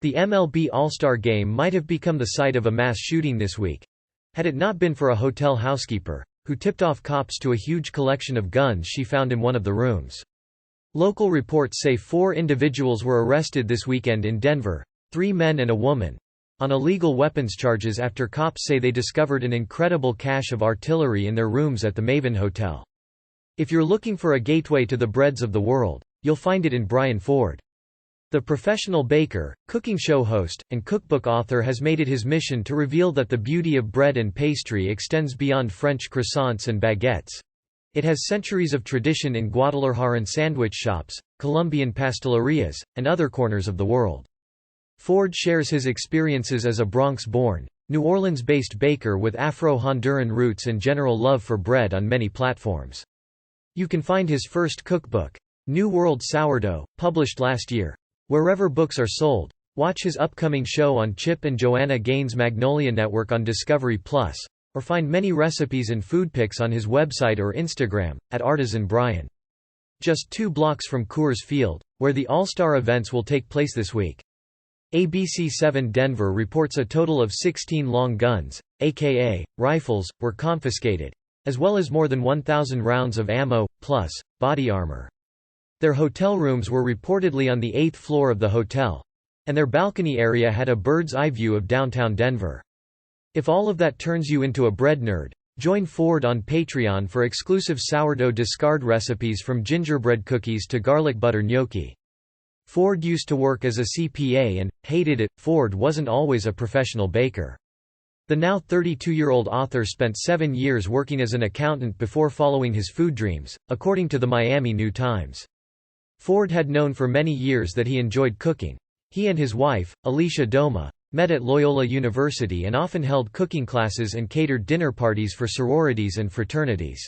The MLB All-Star Game might have become the site of a mass shooting this week, had it not been for a hotel housekeeper, who tipped off cops to a huge collection of guns she found in one of the rooms. Local reports say 4 individuals were arrested this weekend in Denver, 3 men and a woman, on illegal weapons charges after cops say they discovered an incredible cache of artillery in their rooms at the Maven Hotel. If you're looking for a gateway to the breads of the world, you'll find it in Bryan Ford. The professional baker, cooking show host, and cookbook author has made it his mission to reveal that the beauty of bread and pastry extends beyond French croissants and baguettes. It has centuries of tradition in Guadalajaran sandwich shops, Colombian pastelerias, and other corners of the world. Ford shares his experiences as a Bronx-born, New Orleans-based baker with Afro-Honduran roots and general love for bread on many platforms. You can find his first cookbook, New World Sourdough, published last year, wherever books are sold. Watch his upcoming show on Chip and Joanna Gaines' Magnolia Network on Discovery+, or find many recipes and food pics on his website or Instagram, @Artisan Bryan. Just 2 blocks from Coors Field, where the All-Star events will take place this week. ABC7 Denver reports a total of 16 long guns, aka rifles, were confiscated, as well as more than 1,000 rounds of ammo, plus body armor. Their hotel rooms were reportedly on the 8th floor of the hotel, and their balcony area had a bird's-eye view of downtown Denver. If all of that turns you into a bread nerd, join Ford on Patreon for exclusive sourdough discard recipes from gingerbread cookies to garlic butter gnocchi. Ford used to work as a CPA and hated it. Ford wasn't always a professional baker. The now 32-year-old author spent 7 years working as an accountant before following his food dreams, according to the Miami New Times. Ford had known for many years that he enjoyed cooking. He and his wife, Alicia Doma, met at Loyola University and often held cooking classes and catered dinner parties for sororities and fraternities.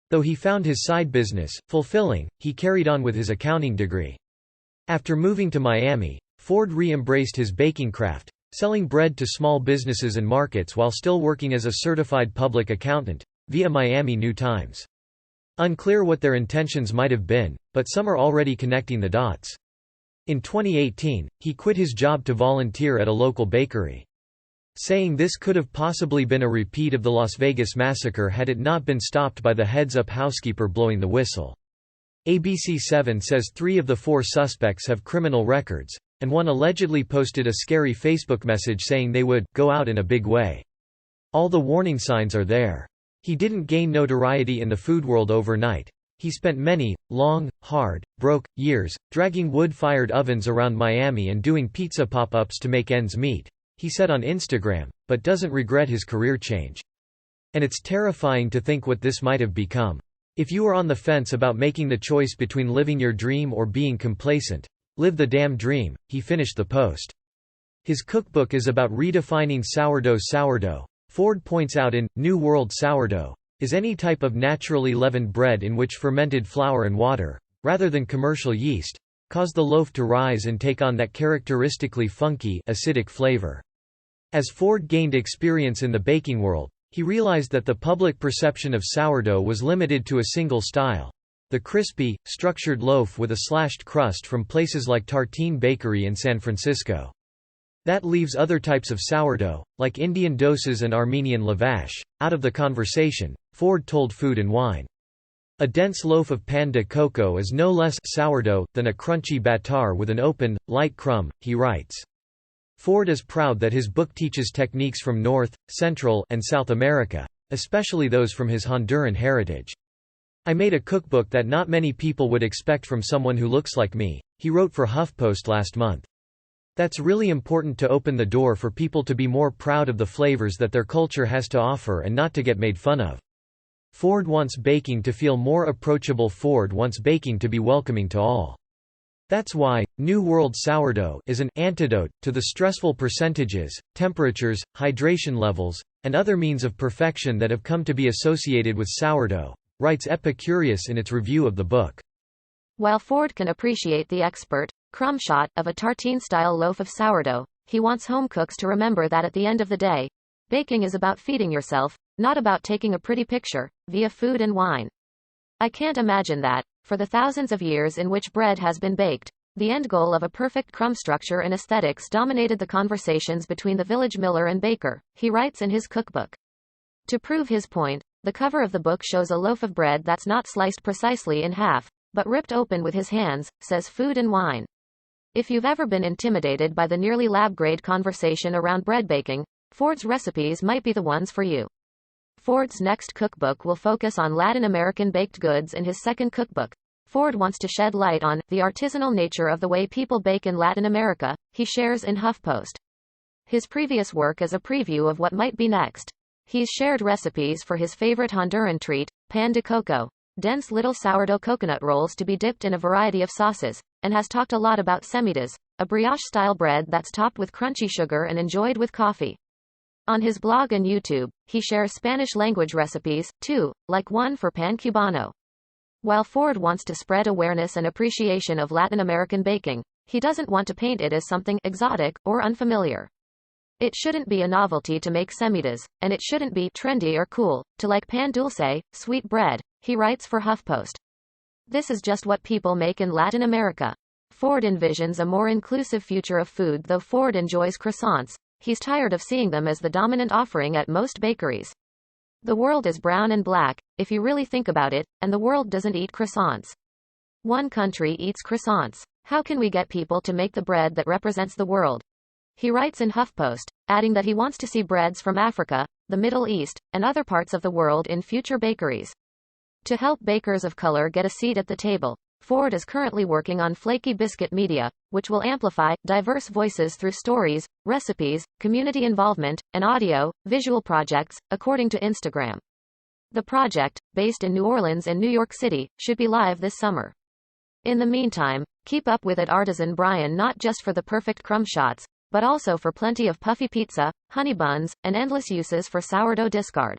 Though he found his side business fulfilling, he carried on with his accounting degree. After moving to Miami, Ford re-embraced his baking craft, selling bread to small businesses and markets while still working as a certified public accountant, via Miami New Times. Unclear what their intentions might have been, but some are already connecting the dots. In 2018, he quit his job to volunteer at a local bakery, saying this could have possibly been a repeat of the Las Vegas massacre had it not been stopped by the heads-up housekeeper blowing the whistle. ABC7 says 3 of the 4 suspects have criminal records, and one allegedly posted a scary Facebook message saying they would go out in a big way. All the warning signs are there. He didn't gain notoriety in the food world overnight. He spent many, long, hard, broke years, dragging wood-fired ovens around Miami and doing pizza pop-ups to make ends meet, he said on Instagram, but doesn't regret his career change. And it's terrifying to think what this might have become. If you are on the fence about making the choice between living your dream or being complacent, live the damn dream, he finished the post. His cookbook is about redefining sourdough. Ford points out in New World Sourdough is any type of naturally leavened bread in which fermented flour and water, rather than commercial yeast, cause the loaf to rise and take on that characteristically funky, acidic flavor. As Ford gained experience in the baking world, he realized that the public perception of sourdough was limited to a single style: the crispy, structured loaf with a slashed crust from places like Tartine Bakery in San Francisco. That leaves other types of sourdough, like Indian dosas and Armenian lavash, out of the conversation, Ford told Food and Wine. A dense loaf of pan de coco is no less sourdough than a crunchy batar with an open, light crumb, he writes. Ford is proud that his book teaches techniques from North, Central, and South America, especially those from his Honduran heritage. I made a cookbook that not many people would expect from someone who looks like me, he wrote for HuffPost last month. That's really important to open the door for people to be more proud of the flavors that their culture has to offer and not to get made fun of. Ford wants baking to feel more approachable. Ford wants baking to be welcoming to all. That's why New World Sourdough is an antidote to the stressful percentages, temperatures, hydration levels, and other means of perfection that have come to be associated with sourdough, writes Epicurious in its review of the book. While Ford can appreciate the expert, crumb shot of a tartine-style loaf of sourdough, he wants home cooks to remember that at the end of the day, baking is about feeding yourself, not about taking a pretty picture, via Food and Wine. I can't imagine that, for the thousands of years in which bread has been baked, The end goal of a perfect crumb structure and aesthetics dominated the conversations between the village miller and baker, he writes in his cookbook. To prove his point, the cover of the book shows a loaf of bread that's not sliced precisely in half, but ripped open with his hands, says Food and Wine. If you've ever been intimidated by the nearly lab-grade conversation around bread baking, Ford's recipes might be the ones for you. Ford's next cookbook will focus on Latin American baked goods. In his second cookbook, Ford wants to shed light on the artisanal nature of the way people bake in Latin America, he shares in HuffPost. His previous work is a preview of what might be next. He's shared recipes for his favorite Honduran treat, pan de coco, dense little sourdough coconut rolls to be dipped in a variety of sauces, and has talked a lot about Semitas, a brioche-style bread that's topped with crunchy sugar and enjoyed with coffee. On his blog and YouTube, he shares Spanish-language recipes, too, like one for pan cubano. While Ford wants to spread awareness and appreciation of Latin American baking, he doesn't want to paint it as something exotic or unfamiliar. It shouldn't be a novelty to make semitas, and it shouldn't be trendy or cool to like pan dulce, sweet bread, he writes for HuffPost. This is just what people make in Latin America. Ford envisions a more inclusive future of food. Though Ford enjoys croissants, he's tired of seeing them as the dominant offering at most bakeries. The world is brown and black, if you really think about it, and the world doesn't eat croissants. One country eats croissants. How can we get people to make the bread that represents the world? He writes in HuffPost, adding that he wants to see breads from Africa, the Middle East, and other parts of the world in future bakeries. To help bakers of color get a seat at the table, Ford is currently working on flaky biscuit media, which will amplify diverse voices through stories, recipes, community involvement, and audio, visual projects, according to Instagram. The project, based in New Orleans and New York City, should be live this summer. In the meantime, keep up with @artisan Bryan not just for the perfect crumb shots, but also for plenty of puffy pizza, honey buns, and endless uses for sourdough discard.